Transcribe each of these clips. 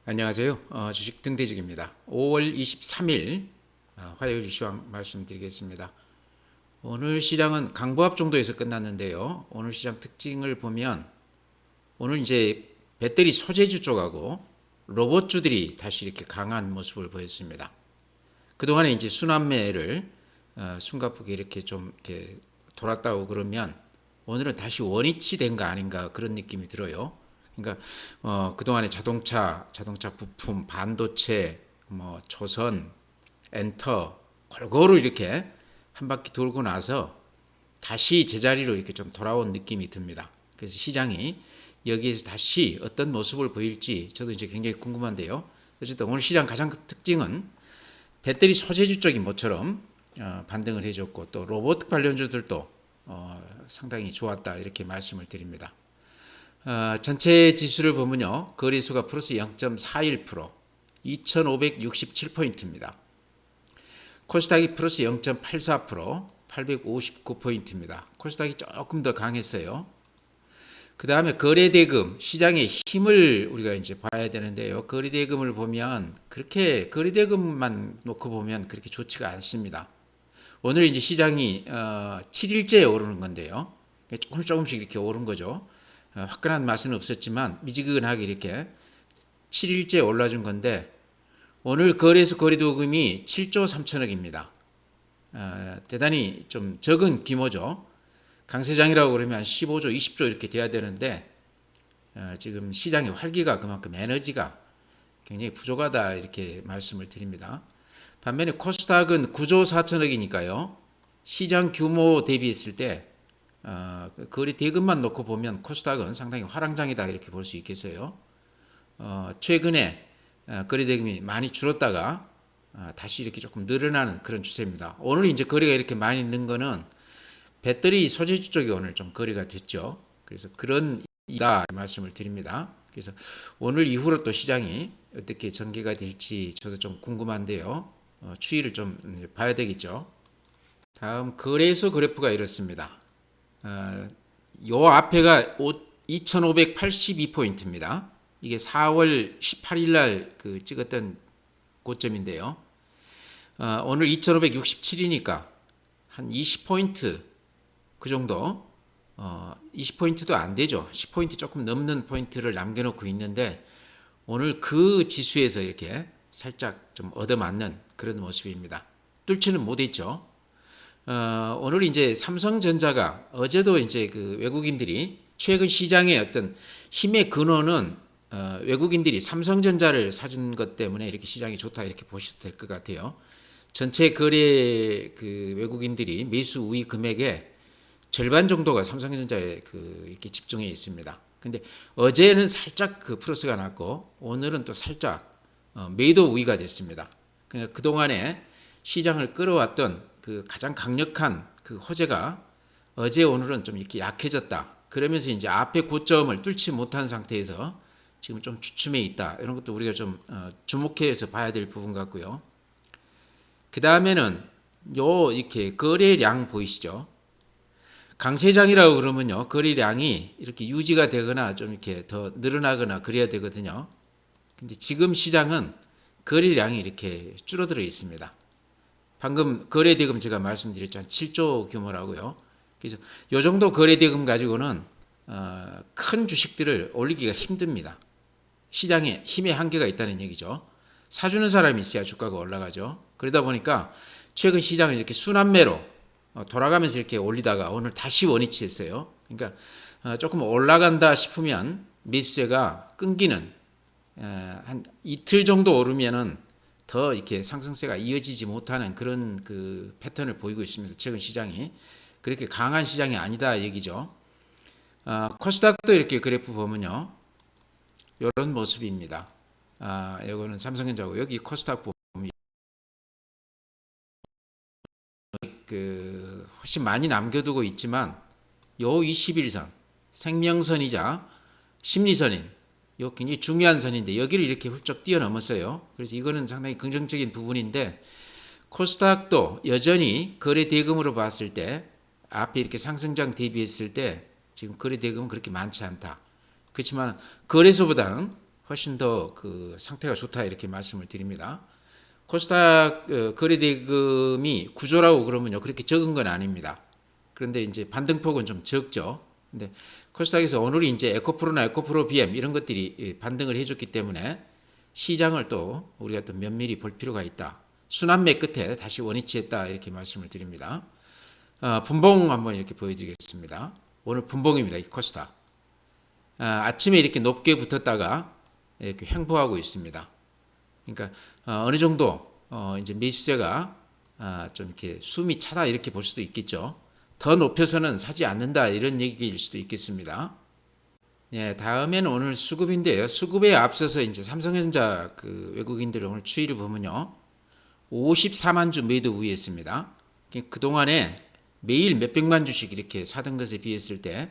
안녕하세요. 주식 등대직입니다. 5월 23일 화요일 시황 말씀드리겠습니다. 오늘 시장은 강보합 정도에서 끝났는데요. 오늘 시장 특징을 보면 오늘 이제 배터리 소재주 쪽하고 로봇주들이 다시 이렇게 강한 모습을 보였습니다. 그동안에 이제 순환매를 숨가쁘게 이렇게 좀 이렇게 돌았다고 그러면 오늘은 다시 원위치 된 거 아닌가 그런 느낌이 들어요. 그러니까 그동안에 자동차 부품, 반도체, 조선, 엔터 골고루 이렇게 한 바퀴 돌고 나서 다시 제자리로 이렇게 좀 돌아온 느낌이 듭니다. 그래서 시장이 여기에서 다시 어떤 모습을 보일지 저도 이제 굉장히 궁금한데요. 어쨌든 오늘 시장 가장 큰 특징은 배터리 소재주 쪽이 모처럼 반등을 해줬고 또 로봇 관련주들도 상당히 좋았다 이렇게 말씀을 드립니다. 전체 지수를 보면요. 거래수가 플러스 0.41%, 2567포인트입니다. 코스닥이 플러스 0.84%, 859포인트입니다. 코스닥이 조금 더 강했어요. 그 다음에 거래대금, 시장의 힘을 우리가 이제 봐야 되는데요. 거래대금을 보면 그렇게 거래대금만 놓고 보면 그렇게 좋지가 않습니다. 오늘 이제 시장이 7일째 오르는 건데요. 조금씩 이렇게 오른 거죠. 화끈한 맛은 없었지만 미지근하게 이렇게 7일째 올라준 건데 오늘 거래소 거래도금이 7조 3천억입니다. 대단히 좀 적은 규모죠. 강세장이라고 그러면 15조, 20조 이렇게 돼야 되는데 지금 시장의 활기가 그만큼 에너지가 굉장히 부족하다 이렇게 말씀을 드립니다. 반면에 코스닥은 9조 4천억이니까요. 시장 규모 대비했을 때 거래 대금만 놓고 보면 코스닥은 상당히 화랑장이다 이렇게 볼 수 있겠어요. 최근에 거래 대금이 많이 줄었다가 다시 이렇게 조금 늘어나는 그런 추세입니다. 오늘 이제 거래가 이렇게 많이 는 거는 배터리 소재주 쪽이 오늘 좀 거래가 됐죠. 그래서 그런 이가 말씀을 드립니다. 그래서 오늘 이후로 또 시장이 어떻게 전개가 될지 저도 좀 궁금한데요. 추이를 좀 봐야 되겠죠. 다음 거래소 그래프가 이렇습니다. 요 앞에가 2582포인트입니다. 이게 4월 18일 날 그 찍었던 고점인데요. 오늘 2567이니까 한 20포인트 그 정도 20포인트도 안 되죠. 10포인트 조금 넘는 포인트를 남겨놓고 있는데 오늘 그 지수에서 이렇게 살짝 좀 얻어맞는 그런 모습입니다. 뚫지는 못했죠. 오늘 이제 삼성전자가 어제도 이제 그 외국인들이 최근 시장의 어떤 힘의 근원은 외국인들이 삼성전자를 사준 것 때문에 이렇게 시장이 좋다 이렇게 보셔도 될 것 같아요. 전체 거래 그 외국인들이 매수 우위 금액의 절반 정도가 삼성전자에 그 이렇게 집중해 있습니다. 근데 어제는 살짝 그 플러스가 났고 오늘은 또 살짝 매도 우위가 됐습니다. 그러니까 그동안에 시장을 끌어왔던 그 가장 강력한 그 호재가 어제 오늘은 좀 이렇게 약해졌다. 그러면서 이제 앞에 고점을 뚫지 못한 상태에서 지금 좀 주춤해 있다. 이런 것도 우리가 좀 주목해서 봐야 될 부분 같고요. 그 다음에는 요 이렇게 거래량 보이시죠? 강세장이라고 그러면요. 거래량이 이렇게 유지가 되거나 좀 이렇게 더 늘어나거나 그래야 되거든요. 근데 지금 시장은 거래량이 이렇게 줄어들어 있습니다. 방금 거래대금 제가 말씀드렸죠. 한 7조 규모라고요. 그래서 이 정도 거래대금 가지고는 큰 주식들을 올리기가 힘듭니다. 시장에 힘의 한계가 있다는 얘기죠. 사주는 사람이 있어야 주가가 올라가죠. 그러다 보니까 최근 시장은 이렇게 순환매로 돌아가면서 이렇게 올리다가 오늘 다시 원위치했어요. 그러니까 조금 올라간다 싶으면 매수세가 끊기는 한 이틀 정도 오르면은 더 이렇게 상승세가 이어지지 못하는 그런 그 패턴을 보이고 있습니다. 최근 시장이 그렇게 강한 시장이 아니다 얘기죠. 코스닥도 이렇게 그래프 보면요, 이런 모습입니다. 이거는 삼성전자고 여기 코스닥 보면 그 훨씬 많이 남겨두고 있지만 요 21선 생명선이자 심리선인 요 굉장히 중요한 선인데 여기를 이렇게 훌쩍 뛰어넘었어요. 그래서 이거는 상당히 긍정적인 부분인데 코스닥도 여전히 거래 대금으로 봤을 때 앞에 이렇게 상승장 대비했을 때 지금 거래 대금은 그렇게 많지 않다. 그렇지만 거래소보다는 훨씬 더 그 상태가 좋다 이렇게 말씀을 드립니다. 코스닥 거래대금이 구조라고 그러면요 그렇게 적은 건 아닙니다. 그런데 이제 반등폭은 좀 적죠. 근데 코스닥에서 오늘이 이제 에코프로나 에코프로 BM 이런 것들이 반등을 해줬기 때문에 시장을 또 우리가 또 면밀히 볼 필요가 있다. 순환매 끝에 다시 원위치했다 이렇게 말씀을 드립니다. 분봉 한번 이렇게 보여드리겠습니다. 오늘 분봉입니다. 이 코스닥. 아침에 이렇게 높게 붙었다가 이렇게 횡보하고 있습니다. 그러니까 어느 정도 이제 매수세가 좀 이렇게 숨이 차다 이렇게 볼 수도 있겠죠. 더 높여서는 사지 않는다 이런 얘기일 수도 있겠습니다. 예, 다음에는 오늘 수급인데요. 수급에 앞서서 이제 삼성전자 그 외국인들 오늘 추이를 보면요. 54만 주 매도 우위했습니다. 그동안에 매일 몇백만 주씩 이렇게 사던 것에 비했을 때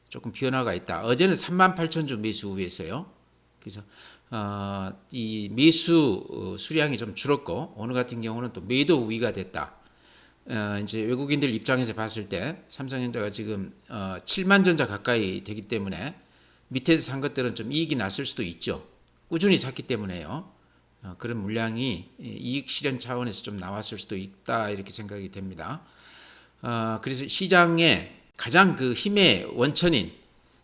조금 변화가 있다. 어제는 3만 8천 주 매수 우위했어요. 그래서 이 매수 수량이 좀 줄었고 오늘 같은 경우는 또 매도 우위가 됐다. 이제 외국인들 입장에서 봤을 때 삼성전자가 지금 7만 전자 가까이 되기 때문에 밑에서 산 것들은 좀 이익이 났을 수도 있죠. 꾸준히 샀기 때문에요. 그런 물량이 이익 실현 차원에서 좀 나왔을 수도 있다 이렇게 생각이 됩니다. 그래서 시장의 가장 그 힘의 원천인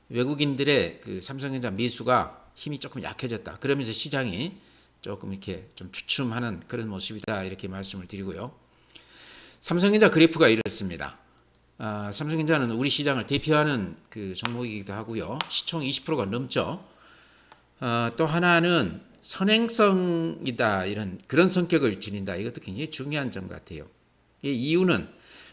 외국인들의 그 삼성전자 매수가 힘이 조금 약해졌다. 그러면서 시장이 조금 이렇게 좀 주춤하는 그런 모습이다 이렇게 말씀을 드리고요. 삼성전자 그래프가 이렇습니다. 삼성전자는 우리 시장을 대표하는 그 종목이기도 하고요. 시총 20%가 넘죠. 또 하나는 선행성이다 이런 그런 성격을 지닌다. 이것도 굉장히 중요한 점 같아요. 이 이유는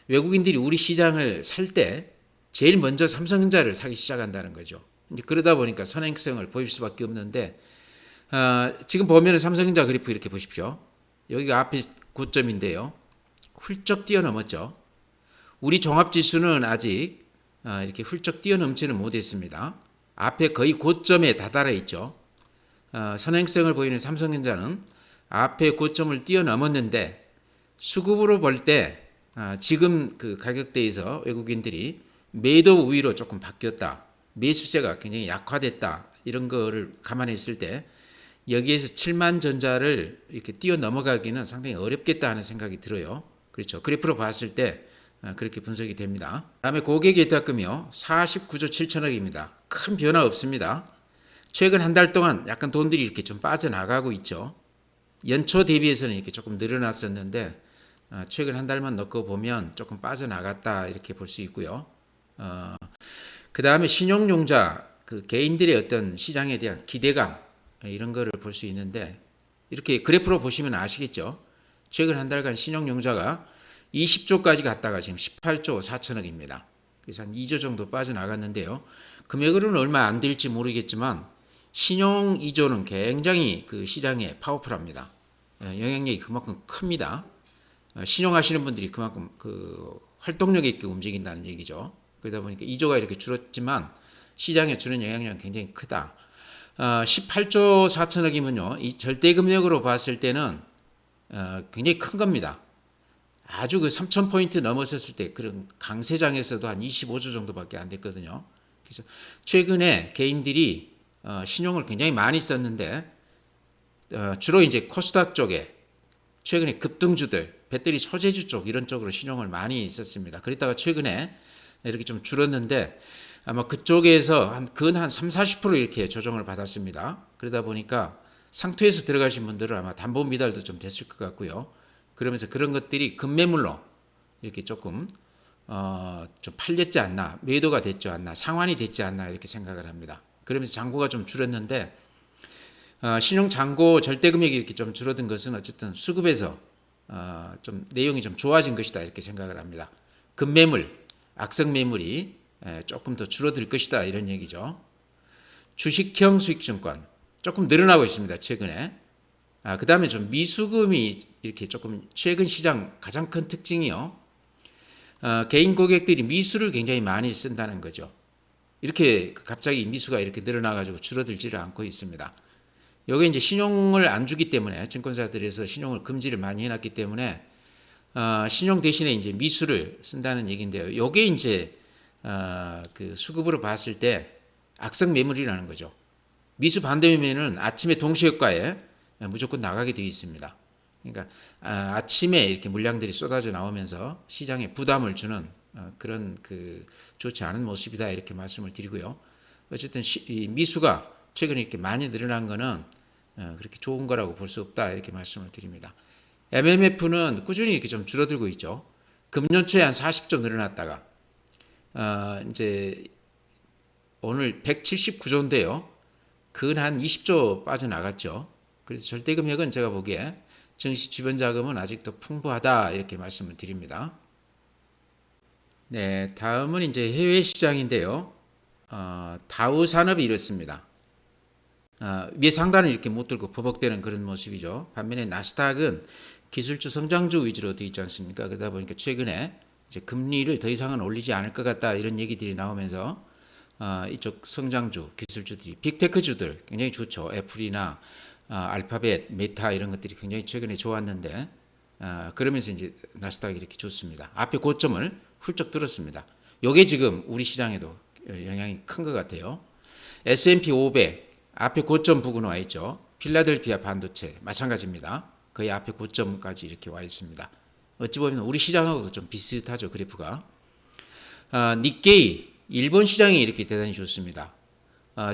외국인들이 우리 시장을 살 때 제일 먼저 삼성전자를 사기 시작한다는 거죠. 이제 그러다 보니까 선행성을 보일 수밖에 없는데 지금 보면 삼성전자 그래프 이렇게 보십시오. 여기가 앞에 고점인데요. 훌쩍 뛰어넘었죠. 우리 종합지수는 아직 이렇게 훌쩍 뛰어넘지는 못했습니다. 앞에 거의 고점에 다다라 있죠. 선행성을 보이는 삼성전자는 앞에 고점을 뛰어넘었는데 수급으로 볼 때 지금 그 가격대에서 외국인들이 매도 우위로 조금 바뀌었다. 매수세가 굉장히 약화됐다. 이런 거를 감안했을 때 여기에서 7만 전자를 이렇게 뛰어넘어가기는 상당히 어렵겠다 하는 생각이 들어요. 그렇죠. 그래프로 봤을 때 그렇게 분석이 됩니다. 다음에 고객 예탁금이요. 49조 7천억입니다. 큰 변화 없습니다. 최근 한 달 동안 약간 돈들이 이렇게 좀 빠져나가고 있죠. 연초 대비해서는 이렇게 조금 늘어났었는데 최근 한 달만 넣고 보면 조금 빠져나갔다 이렇게 볼 수 있고요. 그 다음에 신용융자 그 개인들의 어떤 시장에 대한 기대감 이런 거를 볼 수 있는데 이렇게 그래프로 보시면 아시겠죠. 최근 한 달간 신용융자가 20조까지 갔다가 지금 18조 4천억입니다. 그래서 한 2조 정도 빠져나갔는데요. 금액으로는 얼마 안 될지 모르겠지만 신용 2조는 굉장히 그 시장에 파워풀합니다. 영향력이 그만큼 큽니다. 신용하시는 분들이 그만큼 그 활동력 있게 움직인다는 얘기죠. 그러다 보니까 2조가 이렇게 줄었지만 시장에 주는 영향력은 굉장히 크다. 18조 4천억이면요. 이 절대금액으로 봤을 때는 굉장히 큰 겁니다. 아주 그 3,000포인트 넘어섰을 때 그런 강세장에서도 한 25조 정도밖에 안 됐거든요. 그래서 최근에 개인들이 신용을 굉장히 많이 썼는데 주로 이제 코스닥 쪽에 최근에 급등주들, 배터리 소재주 쪽 이런 쪽으로 신용을 많이 썼습니다. 그랬다가 최근에 이렇게 좀 줄었는데 아마 그쪽에서 근 한 3, 40% 이렇게 조정을 받았습니다. 그러다 보니까 상투에서 들어가신 분들은 아마 담보 미달도 좀 됐을 것 같고요. 그러면서 그런 것들이 급매물로 이렇게 조금 좀 팔렸지 않나, 매도가 됐지 않나, 상환이 됐지 않나 이렇게 생각을 합니다. 그러면서 잔고가 좀 줄었는데 신용 잔고 절대 금액이 이렇게 좀 줄어든 것은 어쨌든 수급에서 좀 내용이 좀 좋아진 것이다 이렇게 생각을 합니다. 급매물, 악성 매물이 조금 더 줄어들 것이다 이런 얘기죠. 주식형 수익증권 조금 늘어나고 있습니다 최근에. 그 다음에 좀 미수금이 이렇게 조금 최근 시장 가장 큰 특징이요. 개인 고객들이 미수를 굉장히 많이 쓴다는 거죠. 이렇게 갑자기 미수가 이렇게 늘어나가지고 줄어들지를 않고 있습니다. 여기 이제 신용을 안 주기 때문에 증권사들에서 신용을 금지를 많이 해놨기 때문에 신용 대신에 이제 미수를 쓴다는 얘기인데요. 요게 이제 그 수급으로 봤을 때 악성 매물이라는 거죠. 미수 반대면은 아침에 동시효과에 무조건 나가게 되어 있습니다. 그러니까 아침에 이렇게 물량들이 쏟아져 나오면서 시장에 부담을 주는 그런 그 좋지 않은 모습이다 이렇게 말씀을 드리고요. 어쨌든 이 미수가 최근에 이렇게 많이 늘어난 거는 그렇게 좋은 거라고 볼 수 없다 이렇게 말씀을 드립니다. MMF는 꾸준히 이렇게 좀 줄어들고 있죠. 금년 초에 한 40조 늘어났다가 이제 오늘 179조인데요. 근 한 20조 빠져나갔죠. 그래서 절대 금액은 제가 보기에 증시 주변 자금은 아직도 풍부하다 이렇게 말씀을 드립니다. 네, 다음은 이제 해외 시장인데요. 다우 산업이 이렇습니다. 위에 상단을 이렇게 못 들고 버벅대는 그런 모습이죠. 반면에 나스닥은 기술주 성장주 위주로 되어 있지 않습니까? 그러다 보니까 최근에 이제 금리를 더 이상은 올리지 않을 것 같다 이런 얘기들이 나오면서 이쪽 성장주 기술주들이 빅테크주들 굉장히 좋죠. 애플이나 알파벳, 메타 이런 것들이 굉장히 최근에 좋았는데 그러면서 이제 나스닥이 이렇게 좋습니다. 앞에 고점을 훌쩍 들었습니다. 이게 지금 우리 시장에도 영향이 큰 것 같아요. S&P 500 앞에 고점 부근 와 있죠. 필라델피아 반도체 마찬가지입니다. 거의 앞에 고점까지 이렇게 와 있습니다. 어찌 보면 우리 시장하고도 좀 비슷하죠. 그래프가. 니케이 일본 시장이 이렇게 대단히 좋습니다.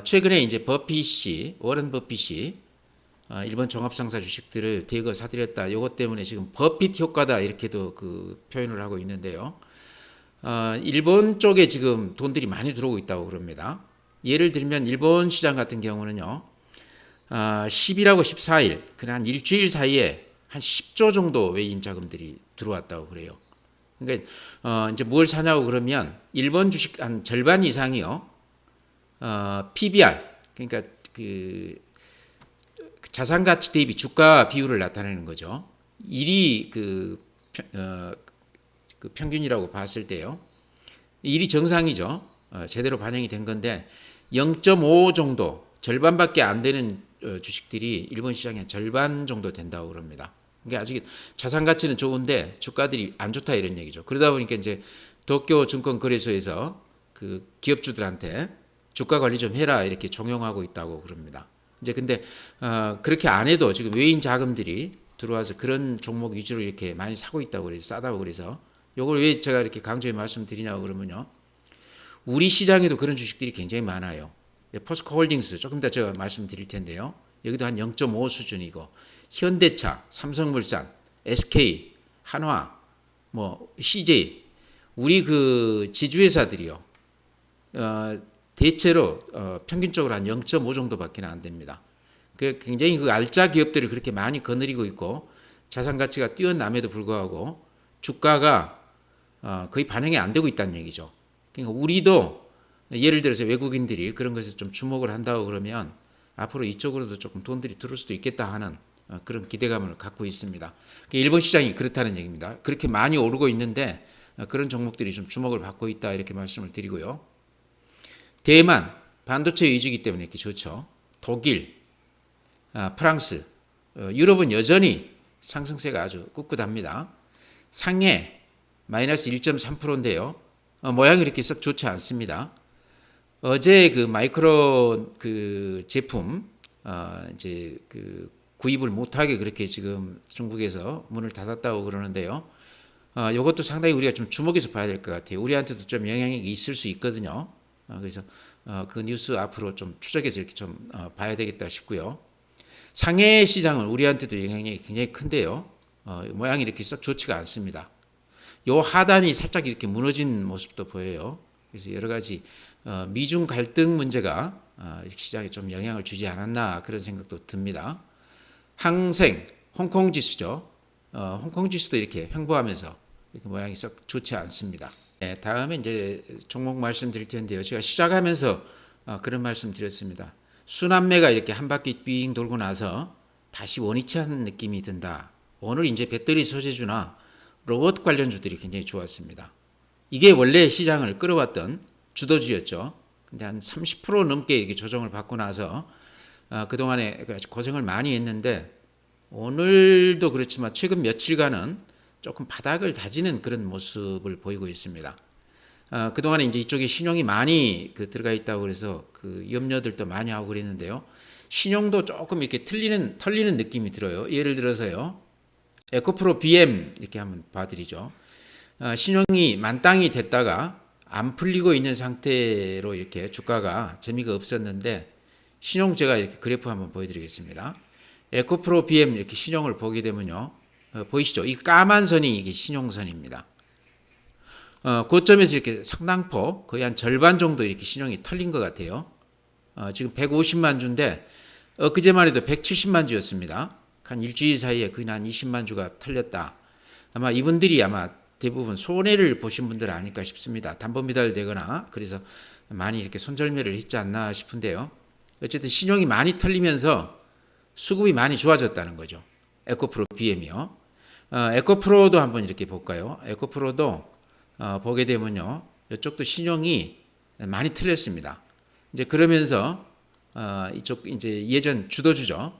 최근에 이제 버핏이 워런 버핏이 일본 종합상사 주식들을 대거 사들였다. 이것 때문에 지금 버핏 효과다 이렇게도 그 표현을 하고 있는데요. 일본 쪽에 지금 돈들이 많이 들어오고 있다고 그럽니다. 예를 들면 일본 시장 같은 경우는요. 10일하고 14일, 그냥 한 일주일 사이에 한 10조 정도 외인 자금들이 들어왔다고 그래요. 그러니까 이제 뭘 사냐고 그러면 일본 주식 한 절반 이상이요. PBR 그러니까 그 자산 가치 대비 주가 비율을 나타내는 거죠. 1이 그 평균이라고 봤을 때요. 1이 정상이죠. 제대로 반영이 된 건데 0.5 정도 절반밖에 안 되는 주식들이 일본 시장의 절반 정도 된다고 그럽니다. 그러니까 아직 자산 가치는 좋은데 주가들이 안 좋다 이런 얘기죠. 그러다 보니까 이제 도쿄 증권거래소에서 그 기업주들한테 주가 관리 좀 해라 이렇게 종용하고 있다고 그럽니다. 이제 근데 그렇게 안 해도 지금 외인 자금들이 들어와서 그런 종목 위주로 이렇게 많이 사고 있다고 그래서 싸다고 그래서 요걸 왜 제가 이렇게 강조해 말씀드리냐고 그러면요. 우리 시장에도 그런 주식들이 굉장히 많아요. 포스코 홀딩스 조금 더 제가 말씀드릴 텐데요. 여기도 한 0.5 수준이고 현대차, 삼성물산, SK, 한화, 뭐 CJ 우리 그 지주회사들이요. 대체로 평균적으로 한 0.5 정도밖에 안 됩니다. 그 굉장히 그 알짜 기업들을 그렇게 많이 거느리고 있고 자산 가치가 뛰어남에도 불구하고 주가가 거의 반영이 안 되고 있다는 얘기죠. 그러니까 우리도 예를 들어서 외국인들이 그런 것에 좀 주목을 한다고 그러면 앞으로 이쪽으로도 조금 돈들이 들어올 수도 있겠다 하는 그런 기대감을 갖고 있습니다. 일본 시장이 그렇다는 얘기입니다. 그렇게 많이 오르고 있는데 그런 종목들이 좀 주목을 받고 있다 이렇게 말씀을 드리고요. 대만 반도체 위주이기 때문에 이렇게 좋죠. 독일, 프랑스, 유럽은 여전히 상승세가 아주 꿋꿋합니다. 상해 마이너스 1.3%인데요. 모양이 이렇게 썩 좋지 않습니다. 어제 그 마이크론 그 제품 이제 그 구입을 못하게 그렇게 지금 중국에서 문을 닫았다고 그러는데요. 이것도 상당히 우리가 좀 주목해서 봐야 될 것 같아요. 우리한테도 좀 영향이 있을 수 있거든요. 그래서 그 뉴스 앞으로 좀 추적해서 이렇게 좀 봐야 되겠다 싶고요. 상해 시장은 우리한테도 영향이 굉장히 큰데요. 모양이 이렇게 썩 좋지가 않습니다. 요 하단이 살짝 이렇게 무너진 모습도 보여요. 그래서 여러 가지 미중 갈등 문제가 시장에 좀 영향을 주지 않았나 그런 생각도 듭니다. 항생, 홍콩 지수죠. 홍콩 지수도 이렇게 횡보하면서 이렇게 모양이 썩 좋지 않습니다. 네, 다음에 이제 종목 말씀드릴 텐데요. 제가 시작하면서 그런 말씀 드렸습니다. 순환매가 이렇게 한 바퀴 삥 돌고 나서 다시 원위치 않는 느낌이 든다. 오늘 이제 배터리 소재주나 로봇 관련주들이 굉장히 좋았습니다. 이게 원래 시장을 끌어왔던 주도주였죠. 근데 한 30% 넘게 이렇게 조정을 받고 나서 그동안에 고생을 많이 했는데 오늘도 그렇지만 최근 며칠간은 조금 바닥을 다지는 그런 모습을 보이고 있습니다. 그동안에 이제 이쪽에 신용이 많이 들어가 있다고 그래서 그 염려들도 많이 하고 그랬는데요. 신용도 조금 이렇게 털리는 느낌이 들어요. 예를 들어서요. 에코프로 BM 이렇게 한번 봐드리죠. 신용이 만땅이 됐다가 안 풀리고 있는 상태로 이렇게 주가가 재미가 없었는데 신용 제가 이렇게 그래프 한번 보여드리겠습니다. 에코프로 BM 이렇게 신용을 보게 되면요. 보이시죠? 이 까만 선이 이게 신용선입니다. 고점에서 이렇게 상당폭 거의 한 절반 정도 이렇게 신용이 털린 것 같아요. 지금 150만 주인데 그제만 해도 170만 주였습니다. 한 일주일 사이에 거의 한 20만 주가 털렸다. 아마 이분들이 아마 대부분 손해를 보신 분들 아닐까 싶습니다. 담보 미달되거나 그래서 많이 이렇게 손절매를 했지 않나 싶은데요. 어쨌든 신용이 많이 털리면서 수급이 많이 좋아졌다는 거죠. 에코프로 BM이요. 에코프로도 한번 이렇게 볼까요? 에코프로도 보게 되면요. 이쪽도 신용이 많이 틀렸습니다. 이제 그러면서 이쪽 이제 예전 주도주죠.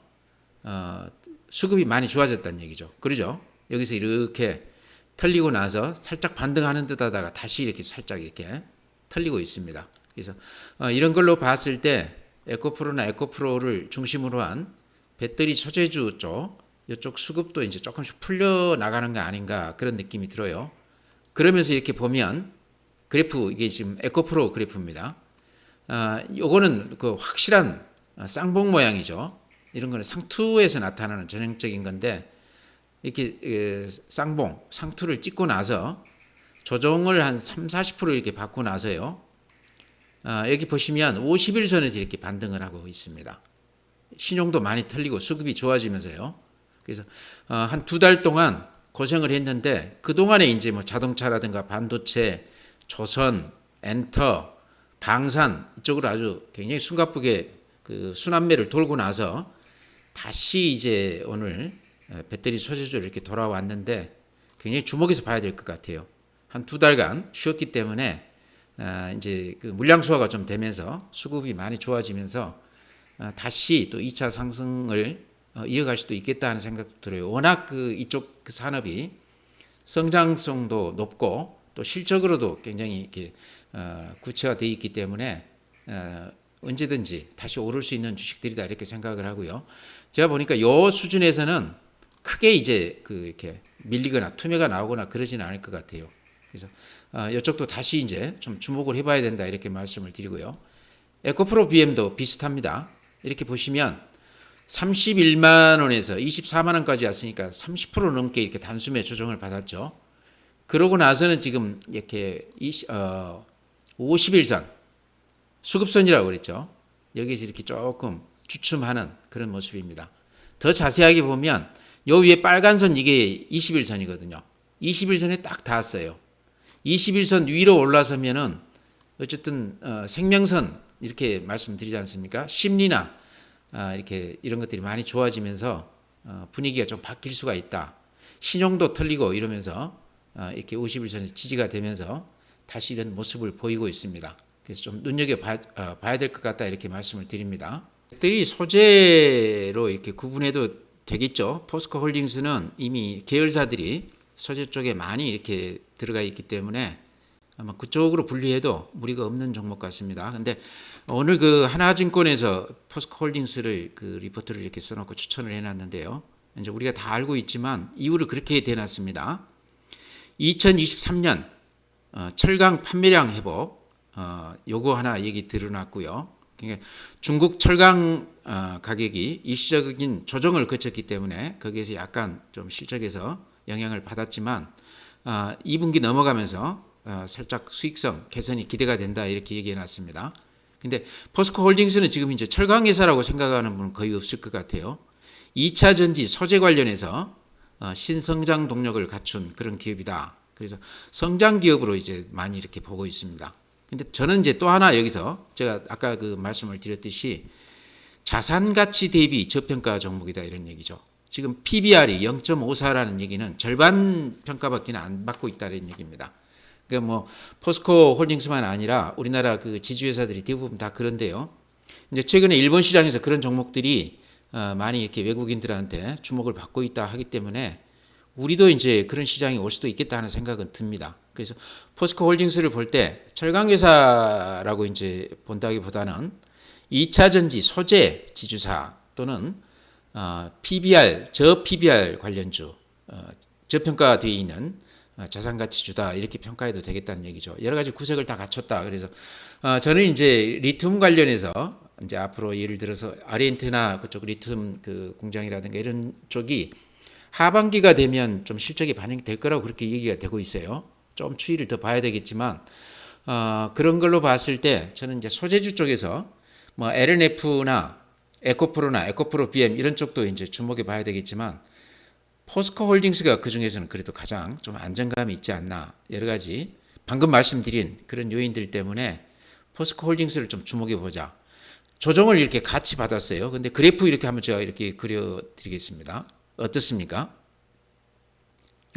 수급이 많이 좋아졌다는 얘기죠. 그러죠? 여기서 이렇게 털리고 나서 살짝 반등하는 듯 하다가 다시 이렇게 살짝 이렇게 털리고 있습니다. 그래서 이런 걸로 봤을 때 에코프로나 에코프로를 중심으로 한 배터리 소재주 쪽 이쪽 수급도 이제 조금씩 풀려 나가는 거 아닌가 그런 느낌이 들어요. 그러면서 이렇게 보면 그래프 이게 지금 에코프로 그래프입니다. 요거는 그 확실한 쌍봉 모양이죠. 이런 거는 상투에서 나타나는 전형적인 건데 이렇게 쌍봉, 상투를 찍고 나서 조정을 한 3, 40% 이렇게 받고 나서요. 여기 보시면 51선에서 이렇게 반등을 하고 있습니다. 신용도 많이 털리고 수급이 좋아지면서요. 그래서 한 2달 동안 고생을 했는데 그동안에 이제 뭐 자동차라든가 반도체, 조선, 엔터, 방산 이쪽으로 아주 굉장히 숨가쁘게 그 순환매를 돌고 나서 다시 이제 오늘 배터리 소재주로 이렇게 돌아왔는데 굉장히 주목해서 봐야 될 것 같아요. 한 2달간 쉬었기 때문에 이제 그 물량 소화가 좀 되면서 수급이 많이 좋아지면서 다시 또 2차 상승을 이어갈 수도 있겠다 하는 생각도 들어요. 워낙 그 이쪽 그 산업이 성장성도 높고 또 실적으로도 굉장히 이렇게 구체화되어 있기 때문에 언제든지 다시 오를 수 있는 주식들이다 이렇게 생각을 하고요. 제가 보니까 요 수준에서는 크게 이제 그 이렇게 밀리거나 투매가 나오거나 그러지는 않을 것 같아요. 그래서 이쪽도 다시 이제 좀 주목을 해봐야 된다 이렇게 말씀을 드리고요. 에코프로 BM도 비슷합니다. 이렇게 보시면 31만 원에서 24만 원까지 왔으니까 30% 넘게 이렇게 단숨에 조정을 받았죠. 그러고 나서는 지금 이렇게 51선 수급선이라고 그랬죠. 여기서 이렇게 조금 주춤하는 그런 모습입니다. 더 자세하게 보면 요 위에 빨간 선 이게 21선이거든요. 21선에 딱 닿았어요. 21선 위로 올라서면은 어쨌든 생명선 이렇게 말씀드리지 않습니까? 심리나 이렇게 이런 것들이 많이 좋아지면서 분위기가 좀 바뀔 수가 있다. 신용도 털리고 이러면서 이렇게 51선에서 지지가 되면서 다시 이런 모습을 보이고 있습니다. 그래서 좀 눈여겨봐야 될 것 같다 이렇게 말씀을 드립니다. 배터리 소재로 이렇게 구분해도 되겠죠. 포스코 홀딩스는 이미 계열사들이 소재 쪽에 많이 이렇게 들어가 있기 때문에 아마 그쪽으로 분리해도 무리가 없는 종목 같습니다. 근데 오늘 그 하나증권에서 포스코 홀딩스를 그 리포트를 이렇게 써놓고 추천을 해놨는데요. 이제 우리가 다 알고 있지만 이유를 그렇게 대놨습니다. 2023년 철강 판매량 회복 요거 하나 얘기 드러났고요. 그러니까 중국 철강 가격이 일시적인 조정을 거쳤기 때문에 거기에서 약간 좀 실적에서 영향을 받았지만 2분기 넘어가면서 살짝 수익성 개선이 기대가 된다 이렇게 얘기해 놨습니다. 근데 포스코 홀딩스는 지금 이제 철강 회사라고 생각하는 분은 거의 없을 것 같아요. 2차 전지 소재 관련해서 신성장 동력을 갖춘 그런 기업이다. 그래서 성장 기업으로 이제 많이 이렇게 보고 있습니다. 근데 저는 이제 또 하나 여기서 제가 아까 그 말씀을 드렸듯이 자산 가치 대비 저평가 종목이다 이런 얘기죠. 지금 PBR이 0.54라는 얘기는 절반 평가밖에 안 받고 있다는 얘기입니다. 그러니까 뭐 포스코 홀딩스만 아니라 우리나라 그 지주회사들이 대부분 다 그런데요. 이제 최근에 일본 시장에서 그런 종목들이 많이 이렇게 외국인들한테 주목을 받고 있다 하기 때문에 우리도 이제 그런 시장이 올 수도 있겠다 하는 생각은 듭니다. 그래서 포스코 홀딩스를 볼 때 철강회사라고 이제 본다기보다는 2차 전지 소재 지주사 또는 PBR, PBR 관련주, 저평가되어 있는 자산가치주다 이렇게 평가해도 되겠다는 얘기죠. 여러 가지 구색을 다 갖췄다. 그래서 저는 이제 리튬 관련해서 이제 앞으로 예를 들어서 아르헨티나 그쪽 리튬 그 공장이라든가 이런 쪽이 하반기가 되면 좀 실적이 반영이 될 거라고 그렇게 얘기가 되고 있어요. 좀 추이를 더 봐야 되겠지만 그런 걸로 봤을 때 저는 이제 소재주 쪽에서 뭐 LNF나 에코프로나 에코프로 BM 이런 쪽도 이제 주목해 봐야 되겠지만 포스코 홀딩스가 그 중에서는 그래도 가장 좀 안정감이 있지 않나 여러 가지 방금 말씀드린 그런 요인들 때문에 포스코 홀딩스를 좀 주목해 보자. 조정을 이렇게 같이 받았어요. 근데 그래프 이렇게 한번 제가 이렇게 그려드리겠습니다. 어떻습니까?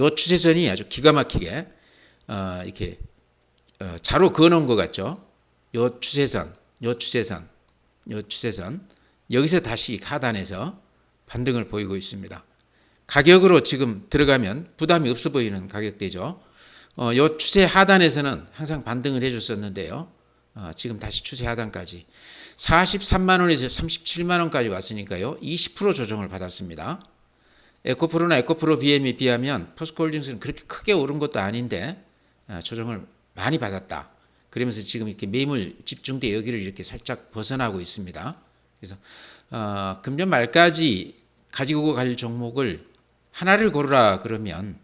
요 추세선이 아주 기가 막히게 이렇게 자로 그어놓은 것 같죠? 요 추세선, 요 추세선, 요 추세선 여기서 다시 하단에서 반등을 보이고 있습니다. 가격으로 지금 들어가면 부담이 없어 보이는 가격대죠. 요 추세 하단에서는 항상 반등을 해줬었는데요. 지금 다시 추세 하단까지 43만 원에서 37만 원까지 왔으니까요. 20% 조정을 받았습니다. 에코프로나 에코프로 BM에 비하면 포스코홀딩스는 그렇게 크게 오른 것도 아닌데 조정을 많이 받았다. 그러면서 지금 이렇게 매물 집중대 여기를 이렇게 살짝 벗어나고 있습니다. 그래서 금년 말까지 가지고 갈 종목을 하나를 고르라 그러면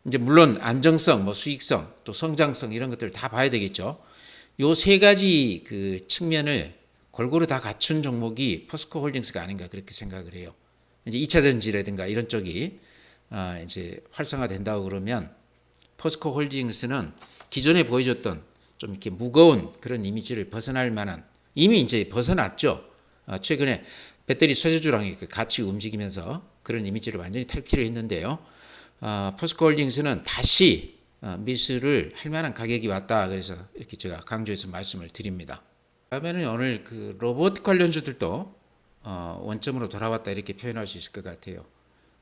이제 물론 안정성, 뭐 수익성, 또 성장성 이런 것들 다 봐야 되겠죠. 요 세 가지 그 측면을 골고루 다 갖춘 종목이 포스코 홀딩스가 아닌가 그렇게 생각을 해요. 이제 2차 전지라든가 이런 쪽이 이제 활성화된다고 그러면 포스코 홀딩스는 기존에 보여줬던 좀 이렇게 무거운 그런 이미지를 벗어날 만한 이미 이제 벗어났죠. 최근에 배터리 소재주랑 이렇게 같이 움직이면서 그런 이미지를 완전히 탈피를 했는데요. 포스코 홀딩스는 다시 매수를 할 만한 가격이 왔다. 그래서 이렇게 제가 강조해서 말씀을 드립니다. 다음에는 오늘 그 로봇 관련주들도 원점으로 돌아왔다 이렇게 표현할 수 있을 것 같아요.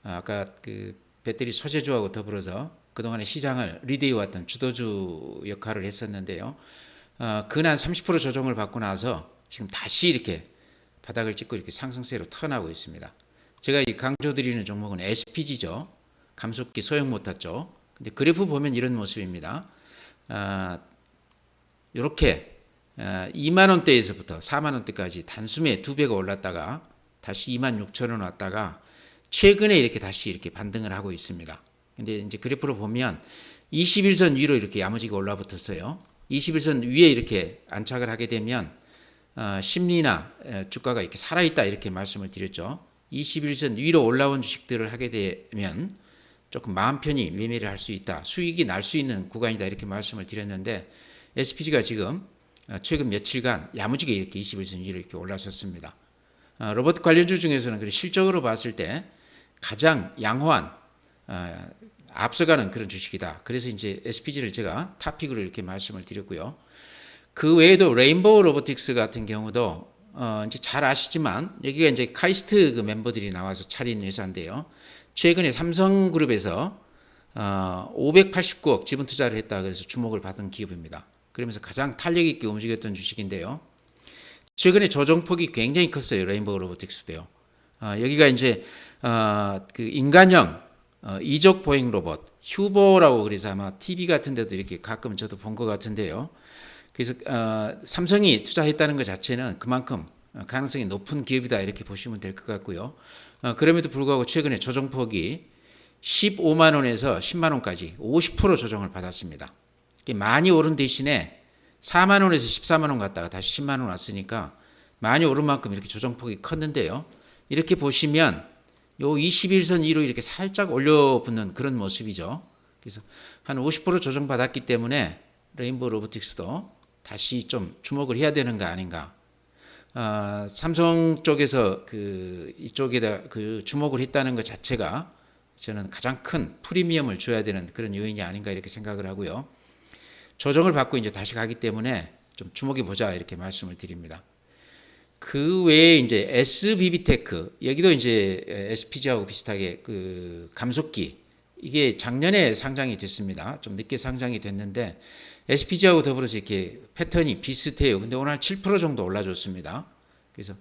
아까 그 배터리 소재주하고 더불어서 그동안에 시장을 리드해왔던 주도주 역할을 했었는데요. 근한 30% 조정을 받고 나서 지금 다시 이렇게 바닥을 찍고 이렇게 상승세로 턴하고 있습니다. 제가 이 강조드리는 종목은 SPG죠. 감속기 소형모터 쪽. 근데 그래프 보면 이런 모습입니다. 이렇게 2만 원대에서부터 4만 원대까지 단숨에 2배가 올랐다가 다시 2만 6천 원 왔다가 최근에 이렇게 다시 이렇게 반등을 하고 있습니다. 근데 이제 그래프로 보면 21선 위로 이렇게 야무지게 올라붙었어요. 21선 위에 이렇게 안착을 하게 되면 심리나 주가가 이렇게 살아있다 이렇게 말씀을 드렸죠. 21선 위로 올라온 주식들을 하게 되면 조금 마음 편히 매매를 할 수 있다. 수익이 날 수 있는 구간이다 이렇게 말씀을 드렸는데 SPG가 지금 최근 며칠간 야무지게 이렇게 21선 위로 이렇게 올라섰습니다. 로봇 관련주 중에서는 실적으로 봤을 때 가장 양호한 앞서가는 그런 주식이다. 그래서 이제 SPG를 제가 탑픽으로 이렇게 말씀을 드렸고요. 그 외에도 레인보우 로보틱스 같은 경우도 이제 잘 아시지만 여기가 이제 카이스트 그 멤버들이 나와서 차린 회사인데요. 최근에 삼성그룹에서 589억 지분 투자를 했다 그래서 주목을 받은 기업입니다. 그러면서 가장 탄력 있게 움직였던 주식인데요. 최근에 조정폭이 굉장히 컸어요. 레인보우 로보틱스도요. 여기가 이제 그 인간형 이족 보행 로봇 휴보라고 그래서 아마 TV 같은 데도 이렇게 가끔 저도 본 것 같은데요. 그래서 삼성이 투자했다는 것 자체는 그만큼 가능성이 높은 기업이다 이렇게 보시면 될 것 같고요. 그럼에도 불구하고 최근에 조정폭이 15만 원에서 10만 원까지 50% 조정을 받았습니다. 많이 오른 대신에 4만 원에서 14만 원 갔다가 다시 10만 원 왔으니까 많이 오른 만큼 이렇게 조정폭이 컸는데요. 이렇게 보시면 요 21선 위로 이렇게 살짝 올려붙는 그런 모습이죠. 그래서 한 50% 조정받았기 때문에 레인보우 로보틱스도 다시 좀 주목을 해야 되는 거 아닌가. 삼성 쪽에서 이쪽에다 주목을 했다는 것 자체가 저는 가장 큰 프리미엄을 줘야 되는 그런 요인이 아닌가 이렇게 생각을 하고요. 조정을 받고 이제 다시 가기 때문에 좀 주목해 보자 이렇게 말씀을 드립니다. 그 외에 이제 SBB테크 여기도 이제 SPG하고 비슷하게 그 감속기 이게 작년에 상장이 됐습니다. 좀 늦게 상장이 됐는데 SPG하고 더불어서 이렇게 패턴이 비슷해요. 근데 오늘 한 7% 정도 올라줬습니다. 그래서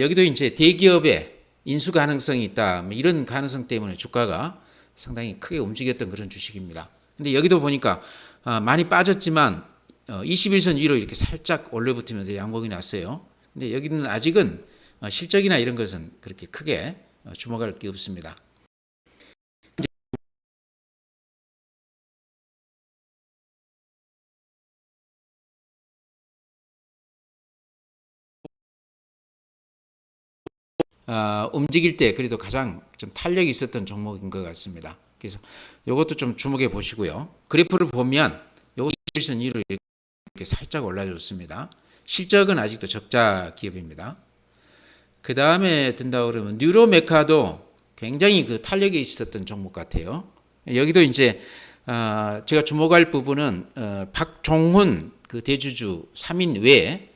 여기도 이제 대기업의 인수 가능성이 있다. 뭐 이런 가능성 때문에 주가가 상당히 크게 움직였던 그런 주식입니다. 근데 여기도 보니까 많이 빠졌지만 21선 위로 이렇게 살짝 올려붙으면서 양봉이 났어요. 근데 여기는 아직은 실적이나 이런 것은 그렇게 크게 주목할 게 없습니다. 움직일 때 그래도 가장 좀 탄력이 있었던 종목인 것 같습니다. 그래서 이것도 좀 주목해 보시고요. 그래프를 보면 요거 21선 위로 이렇게 살짝 올라줬습니다. 실적은 아직도 적자 기업입니다. 그 다음에 든다 그러면 뉴로메카도 굉장히 그 탄력이 있었던 종목 같아요. 여기도 이제 제가 주목할 부분은 박종훈 그 대주주 3인 외에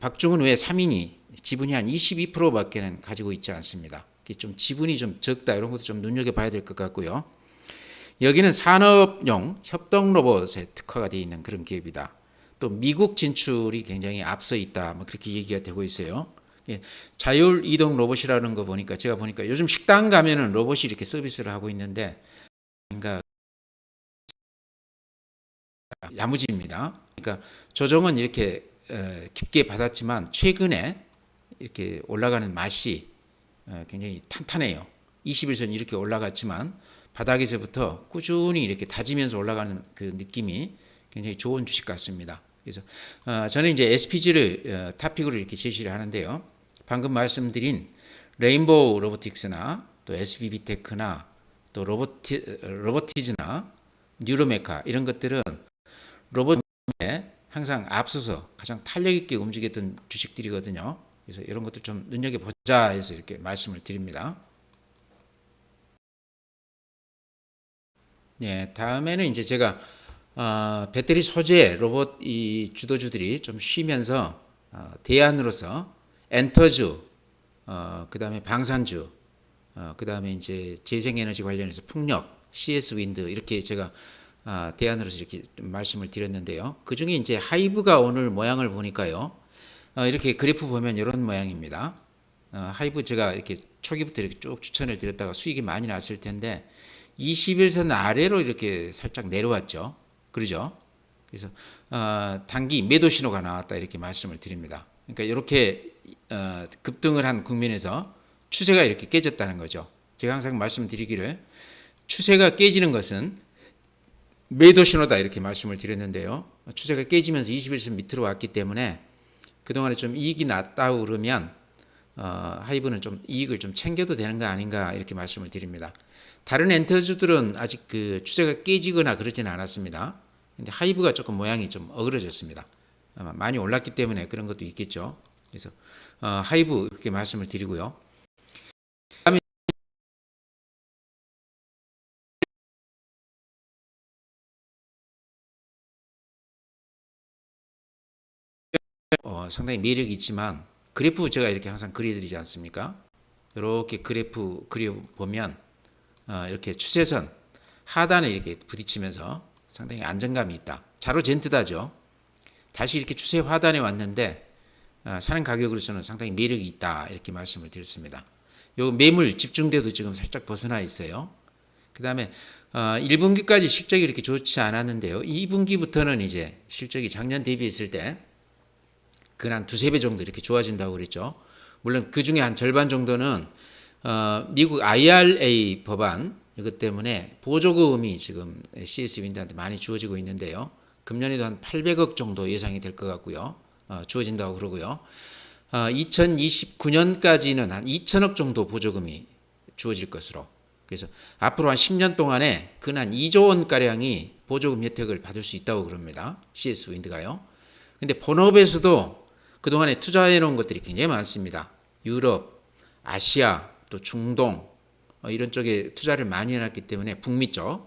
박종훈 외에 3인이 지분이 한 22%밖에는 가지고 있지 않습니다. 좀 지분이 좀 적다 이런 것도 좀 눈여겨봐야 될 것 같고요. 여기는 산업용 협동 로봇에 특화가 되어 있는 그런 기업이다. 또 미국 진출이 굉장히 앞서 있다. 뭐 그렇게 얘기가 되고 있어요. 자율 이동 로봇이라는 거 보니까 제가 보니까 요즘 식당 가면은 로봇이 이렇게 서비스를 하고 있는데 그러니까 야무집니다. 그러니까 조정은 이렇게 깊게 받았지만 최근에 이렇게 올라가는 맛이 굉장히 탄탄해요. 21선 이렇게 올라갔지만 바닥에서부터 꾸준히 이렇게 다지면서 올라가는 그 느낌이 굉장히 좋은 주식 같습니다. 그래서 저는 이제 SPG를 타픽으로 이렇게 제시를 하는데요. 방금 말씀드린 레인보우 로보틱스나 또 SBB테크나 또 로보티즈나 뉴로메카 이런 것들은 로봇에 항상 앞서서 가장 탄력 있게 움직였던 주식들이거든요. 그래서 이런 것도 좀 눈여겨보자 해서 이렇게 말씀을 드립니다. 네, 다음에는 이제 제가 배터리 소재 로봇 이 주도주들이 좀 쉬면서 대안으로서 엔터주, 그 다음에 방산주, 그 다음에 이제 재생에너지 관련해서 풍력, CS 윈드 이렇게 제가 대안으로서 이렇게 좀 말씀을 드렸는데요. 그 중에 이제 하이브가 오늘 모양을 보니까요. 이렇게 그래프 보면 이런 모양입니다. 하이브 제가 이렇게 초기부터 이렇게 쭉 추천을 드렸다가 수익이 많이 났을 텐데 21선 아래로 이렇게 살짝 내려왔죠. 그러죠? 그래서 단기 매도 신호가 나왔다 이렇게 말씀을 드립니다. 그러니까 이렇게 급등을 한 국면에서 추세가 이렇게 깨졌다는 거죠. 제가 항상 말씀드리기를 추세가 깨지는 것은 매도 신호다 이렇게 말씀을 드렸는데요. 추세가 깨지면서 21선 밑으로 왔기 때문에 그동안에 좀 이익이 났다고 그러면 하이브는 좀 이익을 좀 챙겨도 되는 거 아닌가 이렇게 말씀을 드립니다. 다른 엔터주들은 아직 그 추세가 깨지거나 그러지는 않았습니다. 근데 하이브가 조금 모양이 좀 어그러졌습니다. 아마 많이 올랐기 때문에 그런 것도 있겠죠. 그래서 하이브 이렇게 말씀을 드리고요. 상당히 매력이 있지만 그래프 제가 이렇게 항상 그려드리지 않습니까? 이렇게 그래프 그려보면 이렇게 추세선 하단에 이렇게 부딪히면서 상당히 안정감이 있다. 자로젠트다죠. 다시 이렇게 추세 하단에 왔는데 사는 가격으로서는 상당히 매력이 있다 이렇게 말씀을 드렸습니다. 요 매물 집중대도 지금 살짝 벗어나 있어요. 그 다음에 1분기까지 실적이 이렇게 좋지 않았는데요. 2분기부터는 이제 실적이 작년 대비했을 때 한 두세 배 정도 이렇게 좋아진다고 그랬죠. 물론 그 중에 한 절반 정도는 미국 IRA 법안 이것 때문에 보조금이 지금 CS 윈드한테 많이 주어지고 있는데요. 금년에도 한 800억 정도 예상이 될 것 같고요. 주어진다고 그러고요. 2029년까지는 한 2천억 정도 보조금이 주어질 것으로. 그래서 앞으로 한 10년 동안에 근 한 2조 원가량이 보조금 혜택을 받을 수 있다고 그럽니다. CS 윈드가요. 근데 본업에서도 그동안에 투자해 놓은 것들이 굉장히 많습니다. 유럽, 아시아, 또 중동 이런 쪽에 투자를 많이 해놨기 때문에 북미 쪽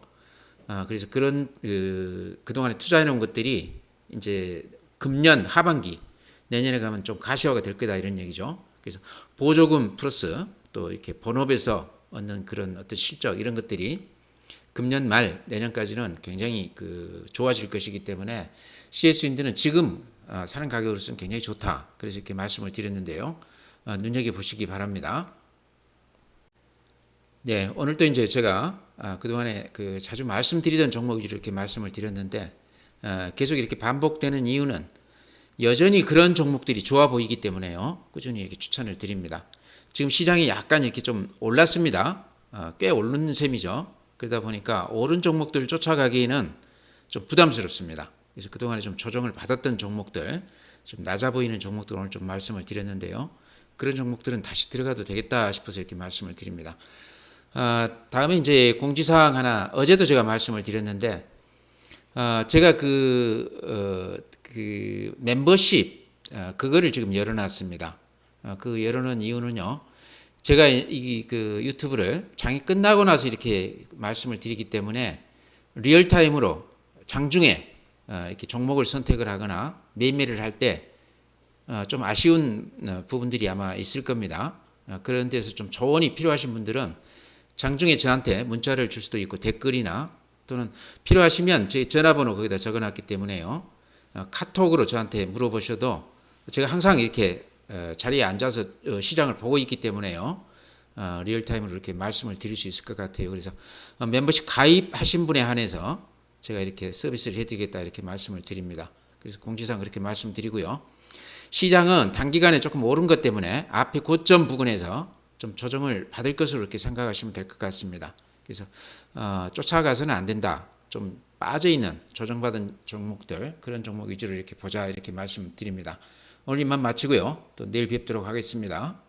그래서 그런 그동안에 투자해 놓은 것들이 이제 금년 하반기 내년에 가면 좀 가시화가 될 거다 이런 얘기죠. 그래서 보조금 플러스 또 이렇게 본업에서 얻는 그런 어떤 실적 이런 것들이 금년 말 내년까지는 굉장히 좋아질 것이기 때문에 CS윈드는 지금 사는 가격으로서는 굉장히 좋다. 그래서 이렇게 말씀을 드렸는데요. 눈여겨 보시기 바랍니다. 네, 오늘도 이제 제가 그동안에 자주 말씀드리던 종목 위주로 이렇게 말씀을 드렸는데 계속 이렇게 반복되는 이유는 여전히 그런 종목들이 좋아 보이기 때문에요. 꾸준히 이렇게 추천을 드립니다. 지금 시장이 약간 이렇게 좀 올랐습니다. 꽤 오른 셈이죠. 그러다 보니까 오른 종목들을 쫓아가기에는 좀 부담스럽습니다. 그래서 그동안에 좀 조정을 받았던 종목들, 좀 낮아 보이는 종목들 오늘 좀 말씀을 드렸는데요. 그런 종목들은 다시 들어가도 되겠다 싶어서 이렇게 말씀을 드립니다. 다음에 이제 공지사항 하나, 어제도 제가 말씀을 드렸는데, 제가 멤버십, 그거를 지금 열어놨습니다. 그 열어놓은 이유는요, 제가 유튜브를 장이 끝나고 나서 이렇게 말씀을 드리기 때문에 리얼타임으로 장중에 이렇게 종목을 선택을 하거나 매매를 할 때 좀 아쉬운 부분들이 아마 있을 겁니다. 그런 데서 좀 조언이 필요하신 분들은 장중에 저한테 문자를 줄 수도 있고 댓글이나 또는 필요하시면 제 전화번호 거기다 적어놨기 때문에요. 카톡으로 저한테 물어보셔도 제가 항상 이렇게 자리에 앉아서 시장을 보고 있기 때문에요. 리얼타임으로 이렇게 말씀을 드릴 수 있을 것 같아요. 그래서 멤버십 가입하신 분에 한해서 제가 이렇게 서비스를 해드리겠다 이렇게 말씀을 드립니다. 그래서 공지사항 그렇게 말씀드리고요. 시장은 단기간에 조금 오른 것 때문에 앞에 고점 부근에서 좀 조정을 받을 것으로 이렇게 생각하시면 될 것 같습니다. 그래서 쫓아가서는 안 된다. 좀 빠져있는 조정받은 종목들, 그런 종목 위주로 이렇게 보자 이렇게 말씀드립니다. 오늘 이만 마치고요. 또 내일 뵙도록 하겠습니다.